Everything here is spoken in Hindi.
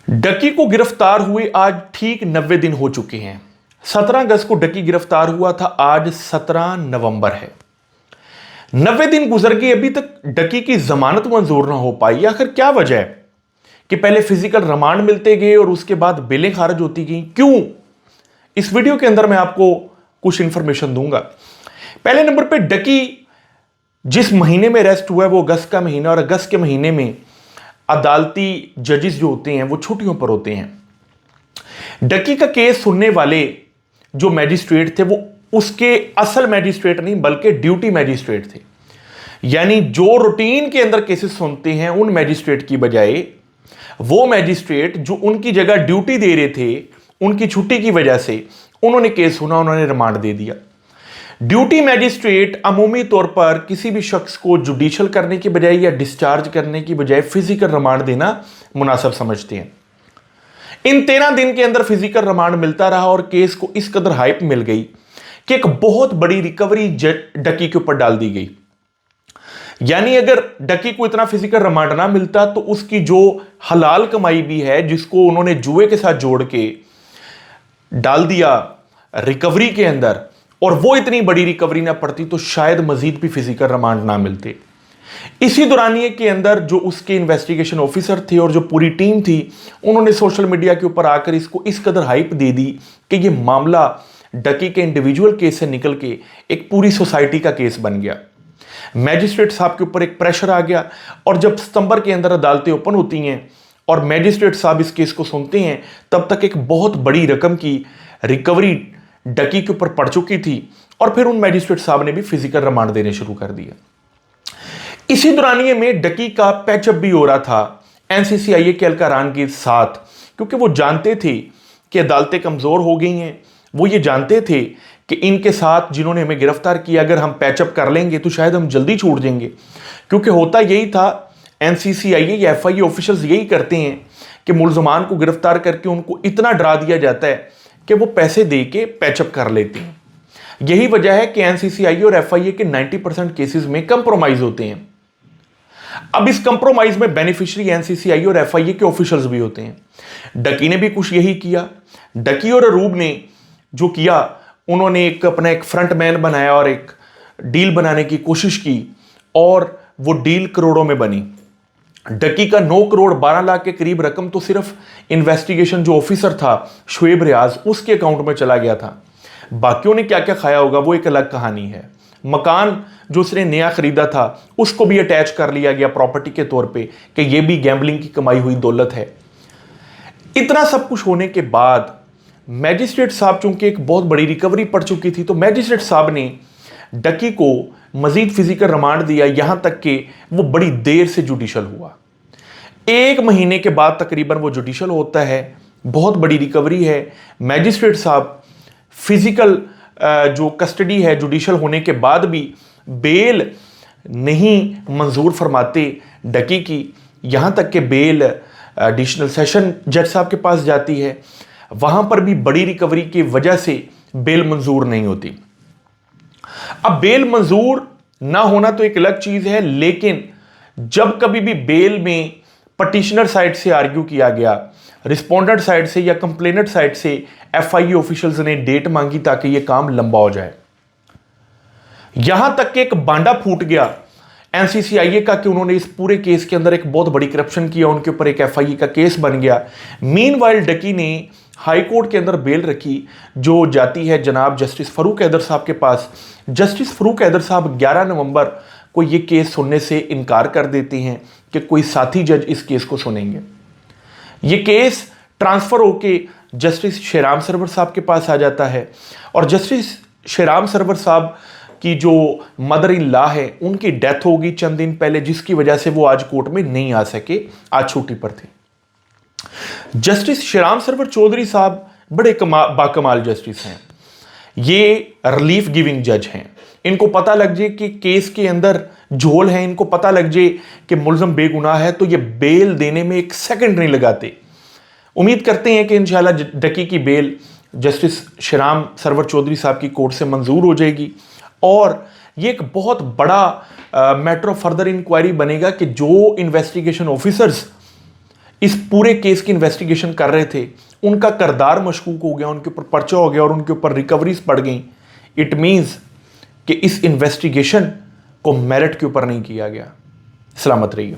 डकी को गिरफ्तार हुए आज ठीक 90 दिन हो चुके हैं। 17 अगस्त को डकी गिरफ्तार हुआ था, आज 17 नवंबर है। 90 दिन गुजर गए, अभी तक डकी की जमानत मंजूर ना हो पाई। आखिर क्या वजह है कि पहले फिजिकल रिमांड मिलते गए और उसके बाद बेलें खारिज होती गई? क्यों? इस वीडियो के अंदर मैं आपको कुछ इंफॉर्मेशन दूंगा। पहले नंबर पे, डकी जिस महीने में अरेस्ट हुआ है वो अगस्त का महीना, और अगस्त के महीने में अदालती जजेस जो होते हैं वो छुट्टियों पर होते हैं। डकी का केस सुनने वाले जो मैजिस्ट्रेट थे वो उसके असल मैजिस्ट्रेट नहीं बल्कि ड्यूटी मैजिस्ट्रेट थे। यानी जो रूटीन के अंदर केसेस सुनते हैं उन मैजिस्ट्रेट की बजाय वो मैजिस्ट्रेट जो उनकी जगह ड्यूटी दे रहे थे, उनकी छुट्टी की वजह से उन्होंने केस सुना, उन्होंने रिमांड दे दिया। ड्यूटी मैजिस्ट्रेट अमूमी तौर पर किसी भी शख्स को जुडिशियल करने की बजाय या डिस्चार्ज करने की बजाय फिजिकल रिमांड देना मुनासिब समझते हैं। इन 13 दिन के अंदर फिजिकल रिमांड मिलता रहा और केस को इस कदर हाइप मिल गई कि एक बहुत बड़ी रिकवरी डकी के ऊपर डाल दी गई। यानी अगर डकी को इतना फिजिकल रिमांड ना मिलता तो उसकी जो हलाल कमाई भी है, जिसको उन्होंने जुए के साथ जोड़ के डाल दिया रिकवरी के अंदर, और वो इतनी बड़ी रिकवरी ना पड़ती तो शायद मजीद भी फिजिकल रिमांड ना मिलते। इसी दौरानिए के अंदर जो उसके इन्वेस्टिगेशन ऑफिसर थे और जो पूरी टीम थी, उन्होंने सोशल मीडिया के ऊपर आकर इसको इस कदर हाइप दे दी कि ये मामला डकी के इंडिविजुअल केस से निकल के एक पूरी सोसाइटी का केस बन गया। मैजिस्ट्रेट साहब के ऊपर एक प्रेशर आ गया, और जब सितंबर के अंदर अदालतें ओपन होती हैं और मैजिस्ट्रेट साहब इस केस को सुनते हैं, तब तक एक बहुत बड़ी रकम की रिकवरी डकी के ऊपर पड़ चुकी थी, और फिर उन मैजिस्ट्रेट साहब ने भी फिजिकल रिमांड देने शुरू कर दिया। इसी दौरानिए में डकी का पैचअप भी हो रहा था एनसीसीआईए के एहलकारान के साथ, क्योंकि वो जानते थे कि अदालतें कमजोर हो गई हैं। वो ये जानते थे कि इनके साथ जिन्होंने हमें गिरफ्तार किया, अगर हम पैचअप कर लेंगे तो शायद हम जल्दी छूट जाएंगे। क्योंकि होता यही था, एनसीसीआईए या एफआईए ऑफिशियल्स यही करते हैं कि मुल्ज़मान को गिरफ्तार करके उनको इतना डरा दिया जाता है कि वो पैसे दे के पैचअप कर लेते हैं। यही वजह है कि एनसीसीआईए और एफआईए के 90% केसेस में कंप्रोमाइज होते हैं। अब इस कंप्रोमाइज में बेनिफिशियरी एनसीसीआईए और एफआईए के ऑफिशियल्स भी होते हैं। डकी ने भी कुछ यही किया। डकी और अरूब ने जो किया, उन्होंने अपना एक फ्रंटमैन बनाया और एक डील बनाने की कोशिश की, और वो डील करोड़ों में बनी। डकी का 9 करोड़ 12 लाख के करीब रकम तो सिर्फ इन्वेस्टिगेशन जो ऑफिसर था शुएब रियाज, उसके अकाउंट में चला गया था। बाकियों ने क्या क्या खाया होगा वो एक अलग कहानी है। मकान जो उसने नया खरीदा था उसको भी अटैच कर लिया गया प्रॉपर्टी के तौर पे कि ये भी गैम्बलिंग की कमाई हुई दौलत है। इतना सब कुछ होने के बाद मैजिस्ट्रेट साहब, चूंकि एक बहुत बड़ी रिकवरी पड़ चुकी थी, तो मैजिस्ट्रेट साहब ने डकी को मजीद फिजिकल रिमांड दिया, यहां तक कि वो बड़ी देर से जुडिशियल हुआ। 1 महीने के बाद तकरीबन वो जुडिशियल होता है। बहुत बड़ी रिकवरी है। मैजिस्ट्रेट साहब फिजिकल जो कस्टडी है जुडिशियल होने के बाद भी बेल नहीं मंजूर फरमाते डकी की, यहां तक कि बेल एडिशनल सेशन जज साहब के पास जाती है। वहां पर भी बड़ी रिकवरी की वजह से बेल मंजूर नहीं होती। अब बेल मंजूर ना होना तो एक अलग चीज है, लेकिन जब कभी भी बेल में पटिशनर साइड से आर्ग्यू किया गया, रिस्पोंडेंट साइड से या कंप्लेनेंट साइड से एफआईए ऑफिशियल्स ने डेट मांगी ताकि यह काम लंबा हो जाए। यहां तक कि एक बांडा फूट गया एनसीसीआईए का कि उन्होंने इस पूरे केस के अंदर एक बहुत बड़ी करप्शन किया, उनके ऊपर एक एफआईए का केस बन गया। मीनवाइल डकी ने हाई कोर्ट के अंदर बेल रखी, जो जाती है जनाब जस्टिस फरूक हैदर साहब के पास। जस्टिस फरूक हैदर साहब 11 नवंबर को यह केस सुनने से इनकार कर देते हैं कि कोई साथी जज इस केस को सुनेंगे। यह केस ट्रांसफर होके जस्टिस शेराम सरवर साहब के पास आ जाता है, और जस्टिस शेराम सरवर साहब की जो मदर इन लॉ है उनकी डेथ होगी चंद दिन पहले, जिसकी वजह से वो आज कोर्ट में नहीं आ सके, आज छुट्टी पर थे। जस्टिस शेराम सरवर चौधरी साहब बड़े बाकमाल जस्टिस हैं। ये रिलीफ गिविंग जज हैं। इनको पता लग जाए कि केस के अंदर झोल है, इनको पता लग जाए कि मुल्ज़म बेगुनाह है, तो ये बेल देने में एक सेकंड नहीं लगाते। उम्मीद करते हैं कि इंशाल्लाह डकी की बेल जस्टिस शेराम सरवर चौधरी साहब की कोर्ट से मंजूर हो जाएगी, और ये एक बहुत बड़ा मैटर ऑफ फर्दर इंक्वायरी बनेगा कि जो इन्वेस्टिगेशन ऑफिसर्स इस पूरे केस की इन्वेस्टिगेशन कर रहे थे, उनका किरदार मशकूक हो गया, उनके ऊपर पर्चा हो गया और उनके ऊपर रिकवरीज पड़ गई, इट मीन्स कि इस इन्वेस्टिगेशन को मेरिट के ऊपर नहीं किया गया। सलामत रहिए।